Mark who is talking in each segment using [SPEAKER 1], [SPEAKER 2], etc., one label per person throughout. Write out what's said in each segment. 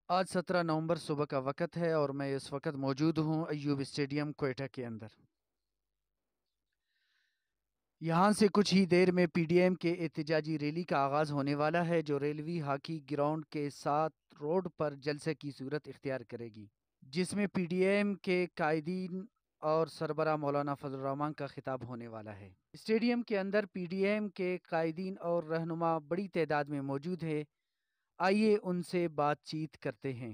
[SPEAKER 1] آج 17 نومبر صبح کا وقت ہے اور میں اس وقت موجود ہوں ایوب اسٹیڈیم کوئٹہ کے اندر۔ یہاں سے کچھ ہی دیر میں پی ڈی ایم کے احتجاجی ریلی کا آغاز ہونے والا ہے، جو ریلوی ہاکی گراؤنڈ کے ساتھ روڈ پر جلسے کی صورت اختیار کرے گی، جس میں پی ڈی ایم کے قائدین اور سربراہ مولانا فضل الرحمان کا خطاب ہونے والا ہے۔ اسٹیڈیم کے اندر پی ڈی ایم کے قائدین اور رہنما بڑی تعداد میں موجود ہے، آئیے ان سے بات چیت کرتے ہیں۔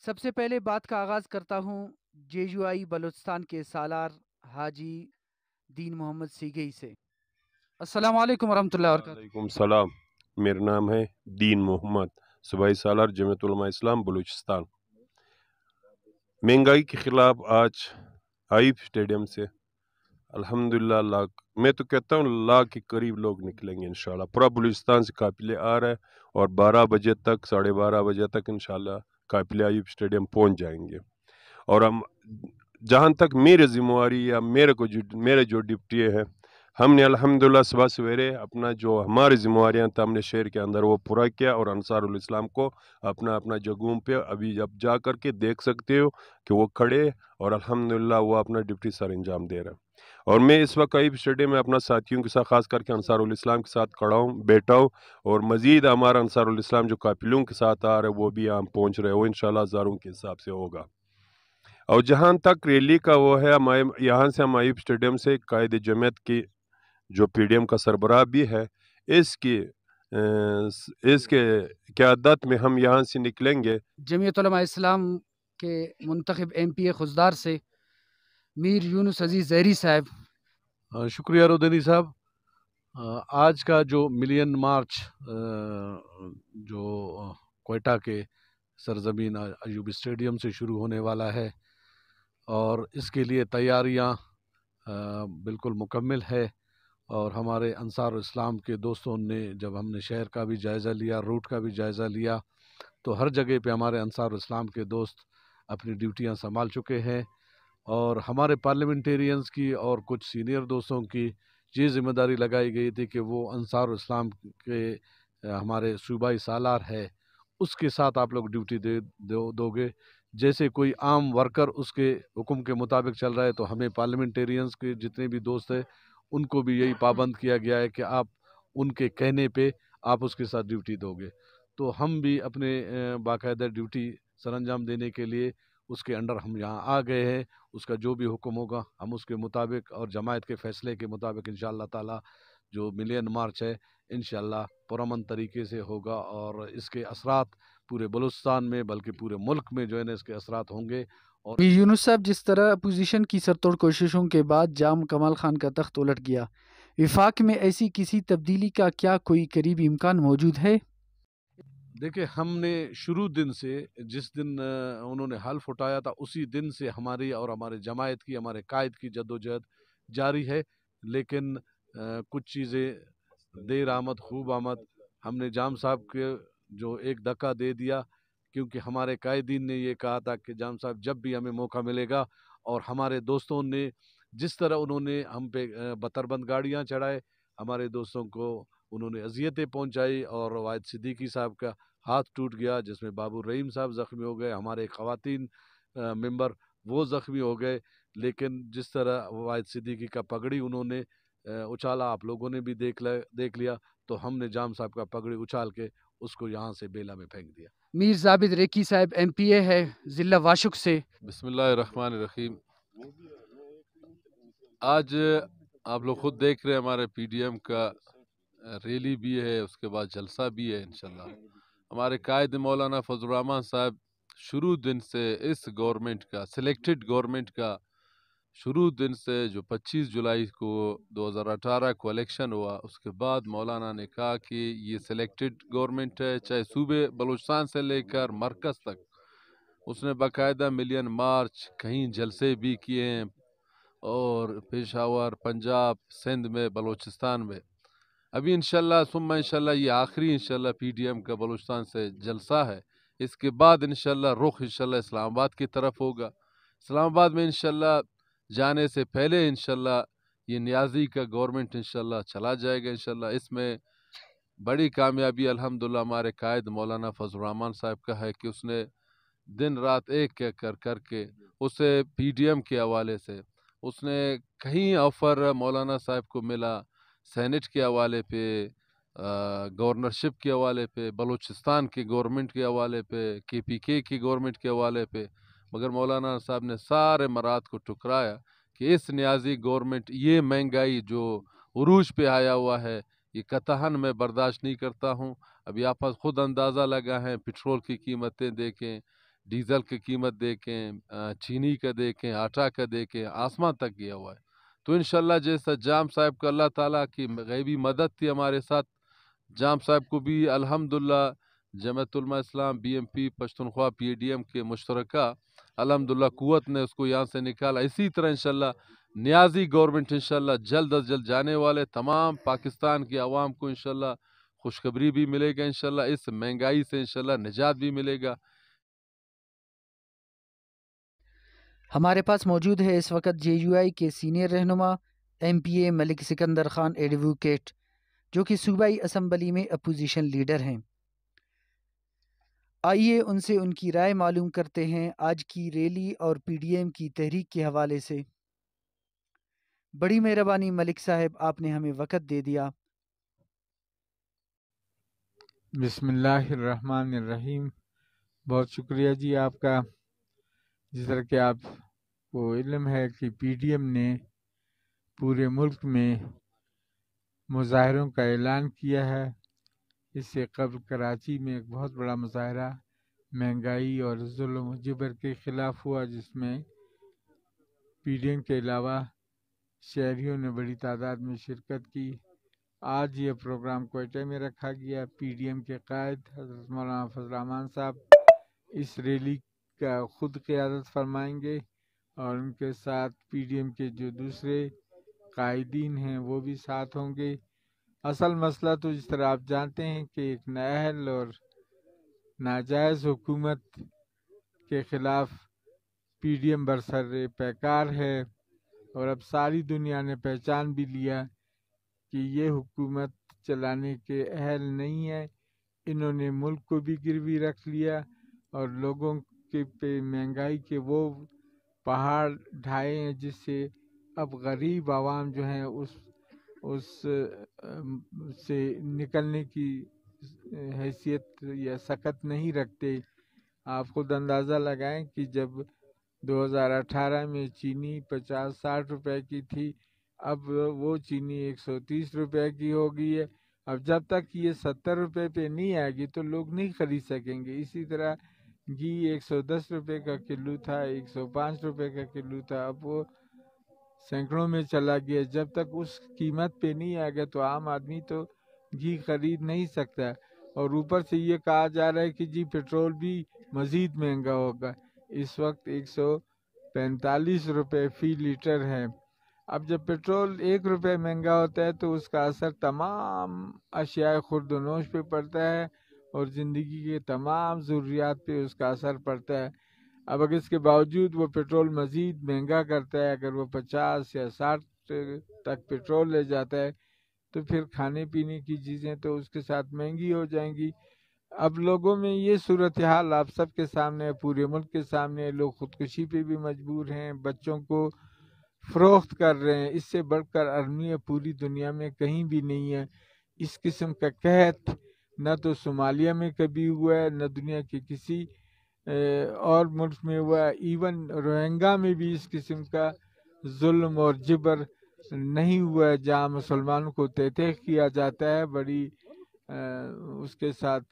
[SPEAKER 1] سب سے پہلے بات کا آغاز کرتا ہوں جے یو آئی بلوچستان کے سالار حاجی دین محمد سیگئی سے۔ السلام علیکم ورحمۃ اللہ وبرکاتہ۔
[SPEAKER 2] وعلیکم السلام، میرا نام ہے دین محمد، صوبائی سالار جمعیت علماء اسلام بلوچستان۔ مہنگائی کے خلاف آج آئیب اسٹیڈیم سے الحمدللہ میں تو کہتا ہوں لاکھ کے قریب لوگ نکلیں گے انشاءاللہ۔ پورا بلوچستان سے قافلے آ رہا ہے اور 12 بجے تک 12:30 بجے تک انشاءاللہ قافلے آئیب اسٹیڈیم پہنچ جائیں گے۔ اور ہم جہاں تک میرے ذمہ واری یا میرے جو ڈپٹی ہے، ہم نے الحمدللہ صبح سویرے اپنا جو ہماری ذمہ واریاں تھا ہم نے شہر کے اندر وہ پورا کیا، اور انصار الاسلام کو اپنا جگہوں پہ ابھی اب جا کر کے دیکھ سکتے ہو کہ وہ کھڑے اور الحمدللہ وہ اپنا ڈپٹی سر انجام دے رہا ہے۔ اور میں اس وقت ایب اسٹیڈیم میں اپنا ساتھیوں کے ساتھ خاص کر کے انصار الاسلام کے ساتھ کھڑا ہوں، بیٹھا ہوں، اور مزید ہمارا انصار الاسلام جو قافلوں کے ساتھ آ رہے ہیں وہ بھی یہاں پہنچ رہے ہیں، وہ انشاءاللہ ہزاروں کے حساب سے ہوگا۔ اور جہاں تک ریلی کا وہ ہے، یہاں سے ہم ایب اسٹیڈیم سے قائد جمعیت کی جو پی ڈی ایم کا سربراہ بھی ہے، اس کے قیادت میں ہم یہاں سے نکلیں گے۔
[SPEAKER 1] جمعیت علماء اسلام کے منتخب ایم پی اے خضدار سے میر یونس عزیز زہری صاحب۔
[SPEAKER 3] شکریہ رودنی صاحب۔ آج کا جو ملین مارچ جو کوئٹہ کے سرزمین ایوب اسٹیڈیم سے شروع ہونے والا ہے، اور اس کے لیے تیاریاں بالکل مکمل ہے، اور ہمارے انصار اسلام کے دوستوں نے جب ہم نے شہر کا بھی جائزہ لیا، روٹ کا بھی جائزہ لیا، تو ہر جگہ پہ ہمارے انصار اسلام کے دوست اپنی ڈیوٹیاں سنبھال چکے ہیں، اور ہمارے پارلیمنٹیرینز کی اور کچھ سینئر دوستوں کی یہ ذمہ داری لگائی گئی تھی کہ وہ انصار اسلام کے ہمارے صوبائی سالار ہے، اس کے ساتھ آپ لوگ ڈیوٹی دو گے۔ جیسے کوئی عام ورکر اس کے حکم کے مطابق چل رہا ہے، تو ہمیں پارلیمنٹیرینز کے جتنے بھی دوست ہیں ان کو بھی یہی پابند کیا گیا ہے کہ آپ ان کے کہنے پہ آپ اس کے ساتھ ڈیوٹی دو گے۔ تو ہم بھی اپنے باقاعدہ ڈیوٹی سر انجام دینے کے لیے اس کے انڈر ہم یہاں آ گئے ہیں۔ اس کا جو بھی حکم ہوگا ہم اس کے مطابق اور جماعت کے فیصلے کے مطابق انشاءاللہ تعالی جو ملین مارچ ہے انشاءاللہ پرامن طریقے سے ہوگا، اور اس کے اثرات پورے بلوچستان میں بلکہ پورے ملک میں جو ہے نا اس کے اثرات ہوں گے۔ اور
[SPEAKER 1] میر یونس صاحب، جس طرح اپوزیشن کی سرتوڑ کوششوں کے بعد جام کمال خان کا تخت الٹ گیا، وفاق میں ایسی کسی تبدیلی کا کیا کوئی قریبی امکان موجود ہے؟
[SPEAKER 3] دیکھیں، ہم نے شروع دن سے جس دن انہوں نے حلف اٹھایا تھا اسی دن سے ہماری اور ہمارے جماعت کی، ہمارے قائد کی جدوجہد جاری ہے، لیکن کچھ چیزیں دیر آمد خوب آمد۔ ہم نے جام صاحب کے جو ایک دھکا دے دیا، کیونکہ ہمارے قائدین نے یہ کہا تھا کہ جام صاحب جب بھی ہمیں موقع ملے گا، اور ہمارے دوستوں نے جس طرح انہوں نے ہم پہ بتربند گاڑیاں چڑھائے، ہمارے دوستوں کو انہوں نے اذیتیں پہنچائی، اور واحد صدیقی صاحب کا ہاتھ ٹوٹ گیا جس میں بابو رحیم صاحب زخمی ہو گئے، ہمارے خواتین ممبر وہ زخمی ہو گئے۔ لیکن جس طرح واحد صدیقی کا پگڑی انہوں نے اچھالا، آپ لوگوں نے بھی دیکھ لیا، تو ہم نے جام صاحب کا پگڑی اچھال کے اس کو یہاں سے بیلا میں پھینک دیا۔
[SPEAKER 1] میر زابد ریکی صاحب ایم پی اے ہے ضلع واشک سے۔
[SPEAKER 4] بسم اللہ الرحمن الرحیم۔ آج آپ لوگ خود دیکھ رہے ہیں ہمارے پی ڈی ایم کا ریلی بھی ہے، اس کے بعد جلسہ بھی ہے انشاءاللہ۔ ہمارے قائد مولانا فضل الرحمان صاحب شروع دن سے اس گورنمنٹ کا سلیکٹڈ گورنمنٹ کا شروع دن سے جو 25 جولائی کو 2018 کو الیکشن ہوا، اس کے بعد مولانا نے کہا کہ یہ سلیکٹڈ گورنمنٹ ہے، چاہے صوبے بلوچستان سے لے کر مرکز تک۔ اس نے باقاعدہ ملین مارچ کہیں جلسے بھی کیے ہیں، اور پشاور، پنجاب، سندھ میں، بلوچستان میں۔ ابھی انشاءاللہ ثم انشاءاللہ یہ آخری انشاءاللہ پی ڈی ایم کا بلوچستان سے جلسہ ہے۔ اس کے بعد انشاءاللہ رخ انشاءاللہ اسلام آباد کی طرف ہوگا۔ اسلام آباد میں انشاءاللہ جانے سے پہلے انشاءاللہ یہ نیازی کا گورنمنٹ انشاءاللہ چلا جائے گا۔ انشاءاللہ اس میں بڑی کامیابی الحمدللہ ہمارے قائد مولانا فضل الرحمان صاحب کا ہے کہ اس نے دن رات ایک کر کے اسے پی ڈی ایم کے حوالے سے اس نے کہیں آفر مولانا صاحب کو ملا، سینٹ کے حوالے پہ، گورنرشپ کے حوالے پہ، بلوچستان کی گورنمنٹ کے حوالے پہ، کے پی کے کی گورنمنٹ کے حوالے پہ، مگر مولانا صاحب نے سارے مراد کو ٹکرایا کہ اس نیازی گورنمنٹ یہ مہنگائی جو عروج پہ آیا ہوا ہے یہ قطعاً میں برداشت نہیں کرتا ہوں۔ ابھی آپ خود اندازہ لگا ہے، پٹرول کی قیمتیں دیکھیں، ڈیزل کی قیمت دیکھیں، چینی کا دیکھیں، آٹا کا دیکھیں، آسمان تک گیا ہوا ہے۔ تو انشاءاللہ جیسا جام صاحب کو اللہ تعالیٰ کی غیبی مدد تھی ہمارے ساتھ، جام صاحب کو بھی الحمدللہ Jamiat Ulema Islam B M P Pashtunkhwa P D M کے مشترکہ الحمدللہ قوت نے اس کو یہاں سے نکالا۔ اسی طرح انشاءاللہ نیازی گورنمنٹ انشاءاللہ جلد از جلد جانے والے تمام پاکستان کی عوام کو انشاءاللہ خوشخبری بھی ملے گا، انشاءاللہ اس مہنگائی سے انشاءاللہ نجات بھی ملے گا۔
[SPEAKER 1] ہمارے پاس موجود ہے اس وقت جے یو آئی کے سینئر رہنما ایم پی اے ملک سکندر خان ایڈوکیٹ، جو کہ صوبائی اسمبلی میں اپوزیشن لیڈر ہیں۔ آئیے ان سے ان کی رائے معلوم کرتے ہیں آج کی ریلی اور پی ڈی ایم کی تحریک کے حوالے سے۔ بڑی مہربانی ملک صاحب، آپ نے ہمیں وقت دے دیا۔
[SPEAKER 5] بسم اللہ الرحمن الرحیم۔ بہت شکریہ جی آپ کا۔ جس طرح کہ آپ کو علم ہے کہ پی ڈی ایم نے پورے ملک میں مظاہروں کا اعلان کیا ہے۔ اس سے قبل کراچی میں ایک بہت بڑا مظاہرہ مہنگائی اور ظلم و جبر کے خلاف ہوا، جس میں پی ڈی ایم کے علاوہ شہریوں نے بڑی تعداد میں شرکت کی۔ آج یہ پروگرام کوئٹہ میں رکھا گیا۔ پی ڈی ایم کے قائد حضرت مولانا فضل الرحمان صاحب اس ریلی کا خود قیادت فرمائیں گے، اور ان کے ساتھ پی ڈی ایم کے جو دوسرے قائدین ہیں وہ بھی ساتھ ہوں گے۔ اصل مسئلہ تو جس طرح آپ جانتے ہیں کہ ایک نااہل اور ناجائز حکومت کے خلاف پی ڈی ایم برسر پیکار ہے، اور اب ساری دنیا نے پہچان بھی لیا کہ یہ حکومت چلانے کے اہل نہیں ہے۔ انہوں نے ملک کو بھی گروی رکھ لیا اور لوگوں کے پہ مہنگائی کے وہ پہاڑ ڈھائے ہیں، جس سے اب غریب عوام جو ہیں اس سے نکلنے کی حیثیت یا سکت نہیں رکھتے۔ آپ خود اندازہ لگائیں کہ جب 2018 میں چینی 50-60 روپے کی تھی، اب وہ چینی 130 روپے کی ہو گئی ہے۔ اب جب تک یہ 70 روپے پہ نہیں آئے گی تو لوگ نہیں خرید سکیں گے۔ اسی طرح گھی 110 روپے کا کلو تھا، 105 روپے کا کلو تھا، اب وہ سینکڑوں میں چلا گیا۔ جب تک اس قیمت پہ نہیں آئے گا تو عام آدمی تو گھی خرید نہیں سکتا۔ اور اوپر سے یہ کہا جا رہا ہے کہ جی پٹرول بھی مزید مہنگا ہوگا۔ اس وقت 145 روپے فی لیٹر ہے۔ اب جب پٹرول 1 روپے مہنگا ہوتا ہے تو اس کا اثر تمام اشیاء خورد و نوش پہ پڑتا ہے، اور زندگی کے تمام ضروریات پہ اس کا اثر پڑتا ہے۔ اب اگر اس کے باوجود وہ پٹرول مزید مہنگا کرتا ہے، اگر وہ 50 یا 60 تک پٹرول لے جاتا ہے، تو پھر کھانے پینے کی چیزیں تو اس کے ساتھ مہنگی ہو جائیں گی۔ اب لوگوں میں یہ صورتحال آپ سب کے سامنے، پورے ملک کے سامنے، لوگ خودکشی پہ بھی مجبور ہیں، بچوں کو فروخت کر رہے ہیں۔ اس سے بڑھ کر المیہ پوری دنیا میں کہیں بھی نہیں ہے۔ اس قسم کا قحط نہ تو صومالیہ میں کبھی ہوا ہے، نہ دنیا کے کسی اور ملک میں ہوا ہے۔ ایون روہنگا میں بھی اس قسم کا ظلم اور جبر نہیں ہوا ہے، جہاں مسلمانوں کو تہتے کیا جاتا ہے بڑی اس کے ساتھ۔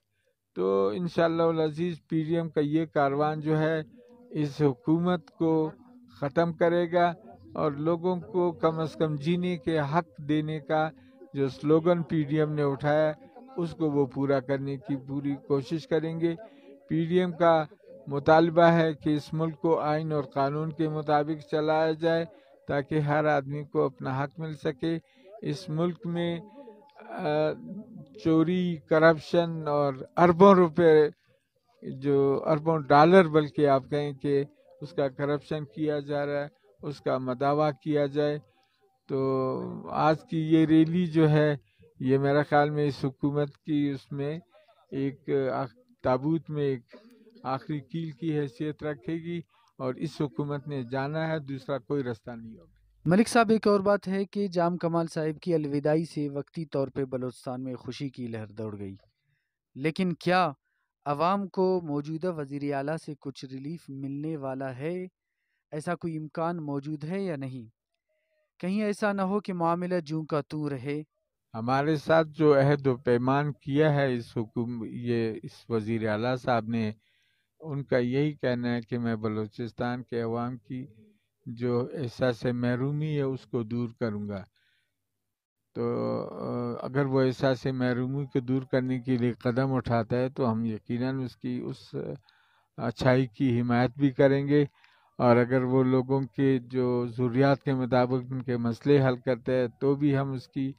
[SPEAKER 5] تو انشاءاللہ العزیز پی ڈی ایم کا یہ کاروان جو ہے اس حکومت کو ختم کرے گا، اور لوگوں کو کم از کم جینے کے حق دینے کا جو سلوگن پی ڈی ایم نے اٹھایا اس کو وہ پورا کرنے کی پوری کوشش کریں گے۔ پی ڈی ایم کا مطالبہ ہے کہ اس ملک کو آئین اور قانون کے مطابق چلایا جائے تاکہ ہر آدمی کو اپنا حق مل سکے۔ اس ملک میں چوری، کرپشن اور اربوں روپے، جو اربوں ڈالر بلکہ آپ کہیں کہ اس کا کرپشن کیا جا رہا ہے، اس کا مداوع کیا جائے۔ تو آج کی یہ ریلی جو ہے یہ میرا خیال میں اس حکومت کی اس میں ایک تابوت میں ایک آخری کیل کی حیثیت رکھے گی، اور اس حکومت نے جانا ہے، دوسرا کوئی رستہ نہیں ہوگا۔
[SPEAKER 1] ملک صاحب، ایک اور بات ہے کہ جام کمال صاحب کی الوداعی سے وقتی طور پہ بلوچستان میں خوشی کی لہر دوڑ گئی، لیکن کیا عوام کو موجودہ وزیر اعلیٰ سے کچھ ریلیف ملنے والا ہے؟ ایسا کوئی امکان موجود ہے یا نہیں؟ کہیں ایسا نہ ہو کہ معاملہ جوں کا توں رہے؟
[SPEAKER 5] ہمارے ساتھ جو عہد و پیمان کیا ہے اس وزیر اعلیٰ صاحب نے، ان کا یہی کہنا ہے کہ میں بلوچستان کے عوام کی جو احساس محرومی ہے اس کو دور کروں گا۔ تو اگر وہ احساس محرومی کو دور کرنے کے لیے قدم اٹھاتا ہے تو ہم یقیناً اس کی اس اچھائی کی حمایت بھی کریں گے، اور اگر وہ لوگوں کے جو ضروریات کے مطابق ان کے مسئلے حل کرتے ہیں تو بھی ہم اس کی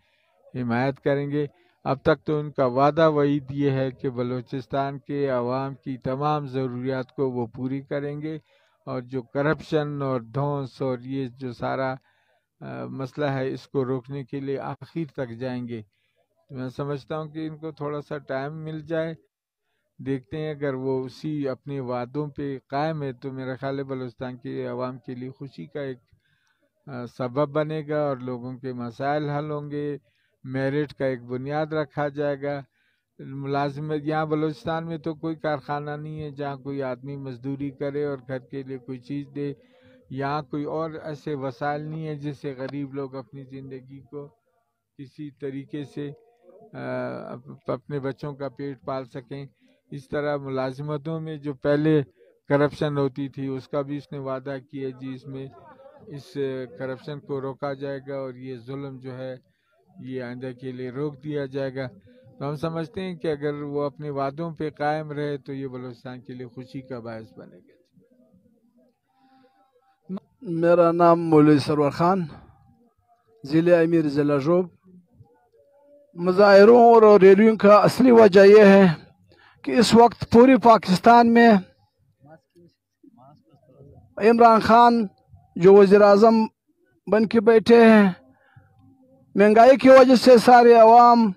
[SPEAKER 5] حمایت کریں گے۔ اب تک تو ان کا وعدہ وعید یہ ہے کہ بلوچستان کے عوام کی تمام ضروریات کو وہ پوری کریں گے، اور جو کرپشن اور دھونس اور یہ جو سارا مسئلہ ہے اس کو روکنے کے لیے آخر تک جائیں گے۔ میں سمجھتا ہوں کہ ان کو تھوڑا سا ٹائم مل جائے، دیکھتے ہیں اگر وہ اسی اپنے وعدوں پہ قائم ہے تو میرا خیال ہے بلوچستان کے عوام کے لیے خوشی کا ایک سبب بنے گا، اور لوگوں کے مسائل حل ہوں گے، میرٹ کا ایک بنیاد رکھا جائے گا۔ ملازمت یہاں بلوچستان میں تو کوئی کارخانہ نہیں ہے جہاں کوئی آدمی مزدوری کرے اور گھر کے لیے کوئی چیز دے، یہاں کوئی اور ایسے وسائل نہیں ہے جس سے غریب لوگ اپنی زندگی کو کسی طریقے سے اپنے بچوں کا پیٹ پال سکیں۔ اس طرح ملازمتوں میں جو پہلے کرپشن ہوتی تھی اس کا بھی اس نے وعدہ کیا جی اس میں اس کرپشن کو روکا جائے گا، اور یہ ظلم جو ہے یہ آئندہ کے لیے روک دیا جائے گا۔ تو ہم سمجھتے ہیں کہ اگر وہ اپنے وعدوں پہ قائم رہے تو یہ بلوچستان کے لیے خوشی کا باعث بنے گا۔
[SPEAKER 6] میرا نام مولوی سرور خان، ضلع امیر ضلع ژوب۔ مظاہروں اور ریلیوں کا اصلی وجہ یہ ہے کہ اس وقت پوری پاکستان میں عمران خان جو وزیر اعظم بن کے بیٹھے ہیں، مہنگائی کی وجہ سے سارے عوام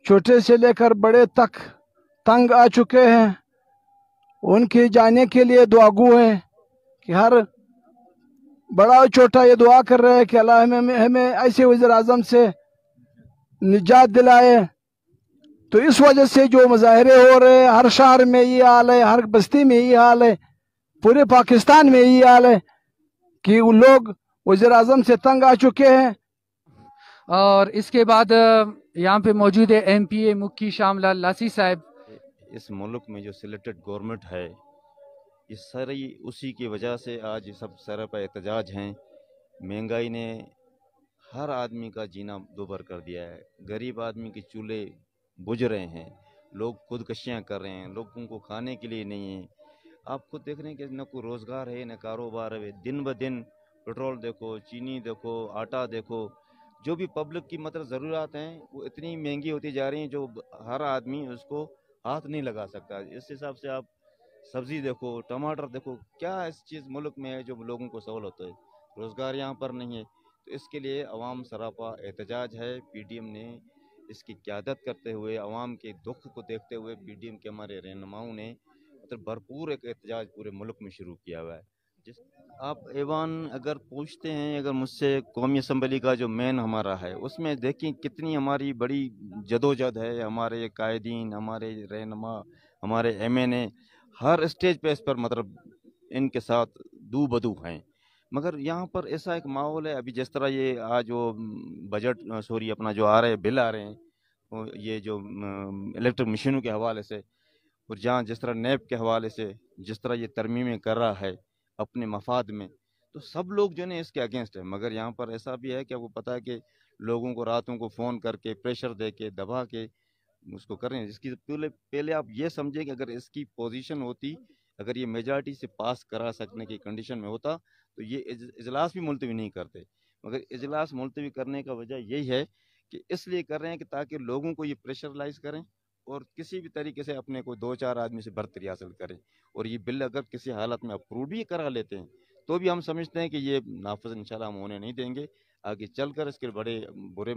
[SPEAKER 6] چھوٹے سے لے کر بڑے تک تنگ آ چکے ہیں۔ ان کے جانے کے لیے دعا گو ہیں کہ ہر بڑا اور چھوٹا یہ دعا کر رہے ہیں کہ اللہ ہمیں ایسے وزیر اعظم سے نجات دلائے۔ تو اس وجہ سے جو مظاہرے ہو رہے ہیں، ہر شہر میں یہ حال ہے، ہر بستی میں یہ حال ہے، پورے پاکستان میں یہ حال ہے کہ وہ لوگ وزیر اعظم سے تنگ آ چکے ہیں۔
[SPEAKER 1] اور اس کے بعد یہاں پہ موجود ہے ایم پی اے مکی شام لال لاسی صاحب۔
[SPEAKER 7] اس ملک میں جو سلیکٹڈ گورنمنٹ ہے یہ ساری اسی کی وجہ سے آج سب سر پہ احتجاج ہیں۔ مہنگائی نے ہر آدمی کا جینا دوبھر کر دیا ہے، غریب آدمی کے چولہے بجھ رہے ہیں، لوگ خودکشیاں کر رہے ہیں، لوگوں کو کھانے کے لیے نہیں ہیں۔ آپ خود دیکھ رہے ہیں کہ نہ کوئی روزگار ہے نہ کاروبار ہے، دن بہ دن پٹرول دیکھو، چینی دیکھو، آٹا دیکھو، جو بھی پبلک کی مطلب ضروریات ہیں وہ اتنی مہنگی ہوتی جا رہی ہیں جو ہر آدمی اس کو ہاتھ نہیں لگا سکتا۔ اس حساب سے آپ سبزی دیکھو، ٹماٹر دیکھو، کیا اس چیز ملک میں ہے جو لوگوں کو سہولت ہے؟ روزگار یہاں پر نہیں ہے۔ تو اس کے لیے عوام سراپا احتجاج ہے۔ پی ڈی ایم نے اس کی قیادت کرتے ہوئے، عوام کے دکھ کو دیکھتے ہوئے پی ڈی ایم کے ہمارے رہنماؤں نے مطلب بھرپور ایک احتجاج پورے ملک میں شروع کیا ہوا ہے۔ آپ ایوان اگر پوچھتے ہیں، اگر مجھ سے قومی اسمبلی کا جو مین ہمارا ہے اس میں دیکھیں کتنی ہماری بڑی جدوجہد ہے، ہمارے قائدین، ہمارے رہنما، ہمارے ایم این اے ہر اسٹیج پہ اس پر مطلب ان کے ساتھ دو بدو ہیں، مگر یہاں پر ایسا ایک ماحول ہے۔ ابھی جس طرح یہ آج وہ بجٹ اپنا جو آ رہے بل آ رہے ہیں، یہ جو الیکٹرک مشینوں کے حوالے سے، اور جہاں جس طرح نیب کے حوالے سے جس طرح یہ ترمیمیں کر رہا ہے اپنے مفاد میں، تو سب لوگ جو ہے اس کے اگینسٹ ہے۔ مگر یہاں پر ایسا بھی ہے کہ وہ پتہ ہے کہ لوگوں کو راتوں کو فون کر کے پریشر دے کے دبا کے اس کو کر رہے ہیں، جس کی پہلے آپ یہ سمجھیں کہ اگر اس کی پوزیشن ہوتی، اگر یہ میجارٹی سے پاس کرا سکنے کی کنڈیشن میں ہوتا تو یہ اجلاس بھی ملتوی نہیں کرتے۔ مگر اجلاس ملتوی کرنے کا وجہ یہی ہے کہ اس لیے کر رہے ہیں کہ تاکہ لوگوں کو یہ پریشرلائز کریں اور کسی بھی طریقے سے اپنے کو 2-4 آدمی سے برتری حاصل کریں، اور یہ بل اگر کسی حالت میں اپروو بھی کرا لیتے ہیں تو بھی ہم سمجھتے ہیں کہ یہ نافذ انشاءاللہ ہم ہونے نہیں دیں گے۔ آگے چل کر اس کے بڑے برے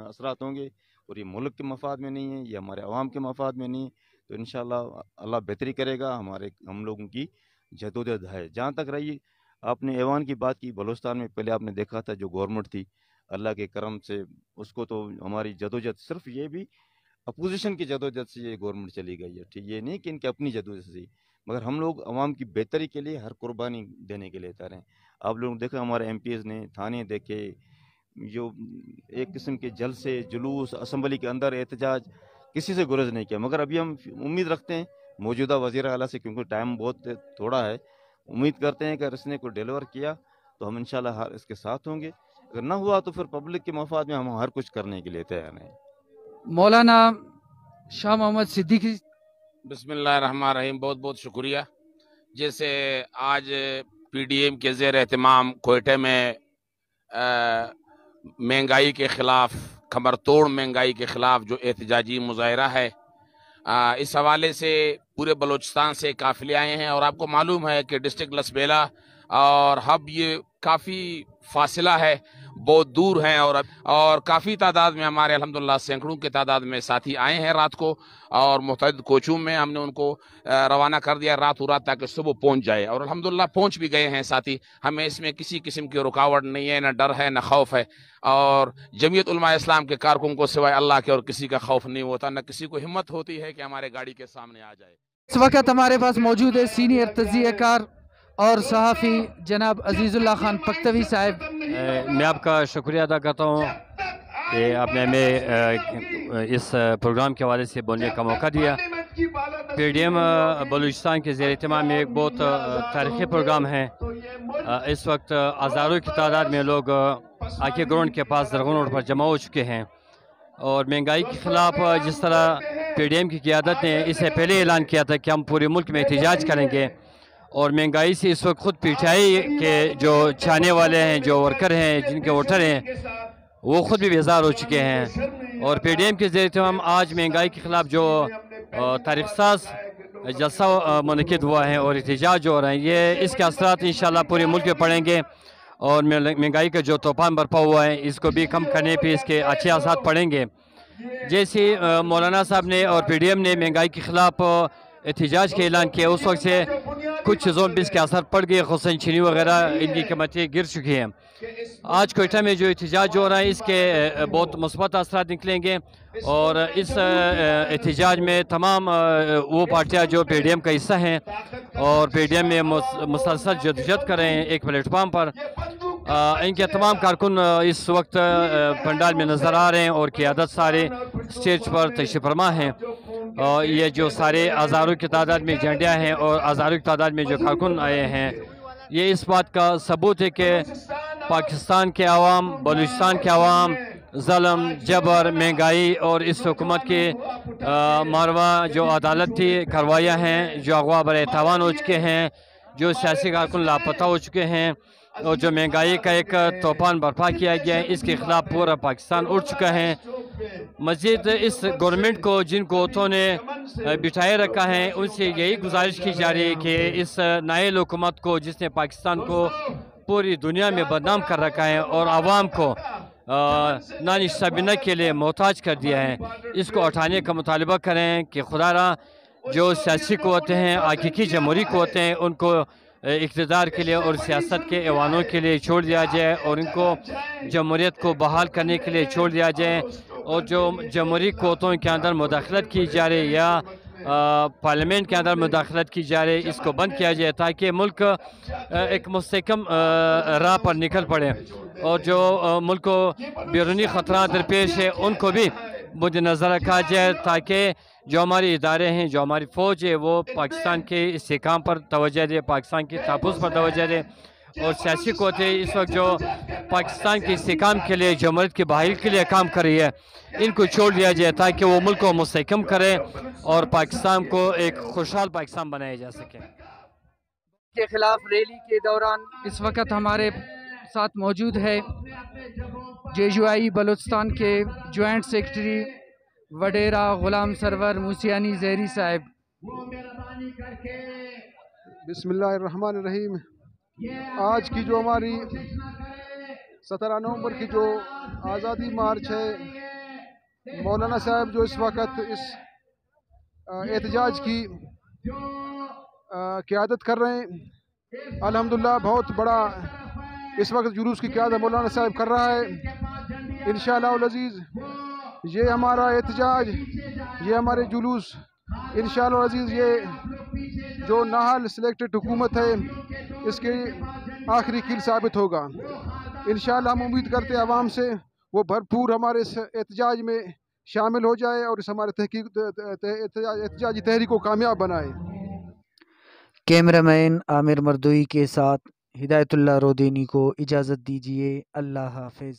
[SPEAKER 7] اثرات ہوں گے، اور یہ ملک کے مفاد میں نہیں ہے، یہ ہمارے عوام کے مفاد میں نہیں ہے. تو انشاءاللہ اللہ بہتری کرے گا. ہم لوگوں کی جدوجہد ہے. جہاں تک رہی آپ نے ایوان کی بات کی، بلوچستان میں پہلے آپ نے دیکھا تھا جو گورنمنٹ تھی، اللہ کے کرم سے اس کو تو ہماری جدوجہد، صرف یہ بھی اپوزیشن کی جدوجہد سے یہ گورنمنٹ چلی گئی ہے. ٹھیک، یہ نہیں کہ ان کی اپنی جدوجہد سے، مگر ہم لوگ عوام کی بہتری کے لیے ہر قربانی دینے کے لیے تیار ہیں. آپ لوگوں نے دیکھا ہمارے ایم پی ایز نے تھانے دیکھے، جو ایک قسم کے جلسے، جلوس، اسمبلی کے اندر احتجاج، کسی سے گریز نہیں کیا. مگر ابھی ہم امید رکھتے ہیں موجودہ وزیر اعلیٰ سے، کیونکہ ٹائم بہت تھوڑا ہے، امید کرتے ہیں کہ اگر اس نے کوئی ڈیلیور کیا تو ہم انشاءاللہ ہر اس کے ساتھ ہوں گے. اگر نہ ہوا تو پھر پبلک کے مفاد میں ہم ہر کچھ کرنے کے لیے تیار ہیں.
[SPEAKER 1] مولانا شاہ محمد صدیقی.
[SPEAKER 8] بسم اللہ الرحمن الرحیم. بہت بہت شکریہ. جیسے آج پی ڈی ایم کے زیر اہتمام کوئٹہ میں مہنگائی کے خلاف، کمر توڑ مہنگائی کے خلاف جو احتجاجی مظاہرہ ہے، اس حوالے سے پورے بلوچستان سے قافلے آئے ہیں. اور آپ کو معلوم ہے کہ ڈسٹرکٹ لسبیلا اور ہب یہ کافی فاصلہ ہے، بہت دور ہیں، اور کافی تعداد میں ہمارے الحمدللہ سینکڑوں کی تعداد میں ساتھی آئے ہیں رات کو، اور متعدد کوچوں میں ہم نے ان کو روانہ کر دیا رات تاکہ صبح پہنچ جائے، اور الحمدللہ پہنچ بھی گئے ہیں ساتھی. ہمیں اس میں کسی قسم کی رکاوٹ نہیں ہے، نہ ڈر ہے نہ خوف ہے. اور جمعیت علماء اسلام کے کارکن کو سوائے اللہ کے اور کسی کا خوف نہیں ہوتا، نہ کسی کو ہمت ہوتی ہے کہ ہمارے گاڑی کے سامنے آ جائے.
[SPEAKER 1] اس وقت ہمارے پاس موجود ہے سینئر تجزیہ کار اور صحافی جناب عزیز اللہ خان پختوی صاحب.
[SPEAKER 9] میں آپ کا شکریہ ادا کرتا ہوں کہ آپ نے ہمیں اس پروگرام کے حوالے سے بولنے کا موقع دیا. پی ڈی ایم بلوچستان کے زیر اہتمام میں ایک بہت تاریخی پروگرام ہے. اس وقت ہزاروں کی تعداد میں لوگ آکے گراؤنڈ کے پاس درگن روڈ پر جمع ہو چکے ہیں، اور مہنگائی کے خلاف جس طرح پی ڈی ایم کی قیادت نے اس سے پہلے اعلان کیا تھا کہ ہم پورے ملک میں احتجاج کریں گے، اور مہنگائی سے اس وقت خود پٹھائی کے جو چاہنے والے ہیں، جو ورکر ہیں، جن کے ووٹر ہیں، وہ خود بھی بیزار ہو چکے ہیں. اور پی ڈی ایم کے زیر اہتمام آج مہنگائی کے خلاف جو تاریخ ساز جلسہ منعقد ہوا ہے اور احتجاج جو ہو رہے ہیں، یہ اس کے اثرات انشاءاللہ پورے ملک میں پڑیں گے، اور مہنگائی کا جو طوفان برپا ہوا ہے اس کو بھی کم کرنے پہ اس کے اچھے اثرات پڑیں گے. جیسے مولانا صاحب نے اور پی ڈی ایم نے مہنگائی کے خلاف احتجاج کا اعلان کیا، اس وقت سے کچھ چیزوں پہ اس کے اثر پڑ گئے، خصوصاً چینی وغیرہ ان کی قیمتیں گر چکی ہیں. آج کوئٹہ میں جو احتجاج ہو رہا ہے اس کے بہت مثبت اثرات نکلیں گے، اور اس احتجاج میں تمام وہ پارٹیاں جو پی ڈی ایم کا حصہ ہیں اور پی ڈی ایم میں مسلسل جدوجہد کر رہے ہیں ایک پلیٹ فارم پر، ان کے تمام کارکن اس وقت پنڈال میں نظر آ رہے ہیں، اور قیادت سارے اسٹیج پر تشریف فرما ہیں. یہ جو سارے ہزاروں کی تعداد میں جھنڈیاں ہیں اور ہزاروں کی تعداد میں جو کارکن آئے ہیں، یہ اس بات کا ثبوت ہے کہ پاکستان کے عوام، بلوچستان کے عوام ظلم، جبر، مہنگائی اور اس حکومت کی ماروا جو عدالت تھی کارروائیاں ہیں، جو اغوا برائے تاوان ہو چکے ہیں، جو سیاسی کارکن لاپتہ ہو چکے ہیں، اور جو مہنگائی کا ایک طوفان برپا کیا گیا ہے، اس کے خلاف پورا پاکستان اٹھ چکا ہے. مزید اس گورنمنٹ کو جن قوتوں نے بٹھائے رکھا ہے ان سے یہی گزارش کی جا رہی ہے کہ اس نائل حکومت کو جس نے پاکستان کو پوری دنیا میں بدنام کر رکھا ہے اور عوام کو نانشتہ بنا کے لیے محتاج کر دیا ہے، اس کو اٹھانے کا مطالبہ کریں کہ خدا را جو سیاسی قوتیں ہیں، حقیقی جمہوری قوتیں ہیں، ان کو اقتدار کے لیے اور سیاست کے ایوانوں کے لیے چھوڑ دیا جائے، اور ان کو جمہوریت کو بحال کرنے کے لیے چھوڑ دیا جائے. اور جو جمہوری قوتوں کے اندر مداخلت کی جا رہی یا پارلیمنٹ کے اندر مداخلت کی جا رہی، اس کو بند کیا جائے تاکہ ملک ایک مستحکم راہ پر نکل پڑے، اور جو ملک کو بیرونی خطرات درپیش ہے ان کو بھی مد نظر رکھا جائے، تاکہ جو ہمارے ادارے ہیں، جو ہماری فوج ہے، وہ پاکستان کے استحکام پر توجہ دے، پاکستان کے تحفظ پر توجہ دے. اور سیاسی قوتیں اس وقت جو پاکستان کے استحکام کے لیے، جمہوریت کی بحالی کے لیے کام کر رہی ہے، ان کو چھوڑ دیا جائے تاکہ وہ ملک کو مستحکم کرے اور پاکستان کو ایک خوشحال پاکستان بنایا جا سکے.
[SPEAKER 1] کے خلاف ریلی کے دوران اس وقت ہمارے ساتھ موجود ہے جے یو آئی بلوچستان کے جوائنٹ سیکرٹری وڈیرا غلام سرور موسیانی زہری صاحب.
[SPEAKER 10] بسم اللہ الرحمن الرحیم. آج کی جو ہماری 17 نومبر کی جو آزادی مارچ ہے، مولانا صاحب جو اس وقت اس احتجاج کی قیادت کر رہے ہیں، الحمدللہ بہت بڑا اس وقت جلوس کی قیادت مولانا صاحب کر رہا ہے۔ انشاءاللہ العزیز یہ ہمارا احتجاج، یہ ہمارے جلوس انشاءاللہ العزیز یہ جو نااہل سلیکٹڈ حکومت ہے اس کے آخری کیل ثابت ہوگا۔ انشاءاللہ ہم امید کرتے ہیں عوام سے وہ بھرپور ہمارے اس احتجاج میں شامل ہو جائے اور اس ہمارے احتجاجی تحریک کو کامیاب بنائے۔
[SPEAKER 1] کیمرہ مین عامر مردوئی کے ساتھ ہدایت اللہ رودینی کو اجازت دیجیے۔ اللہ حافظ۔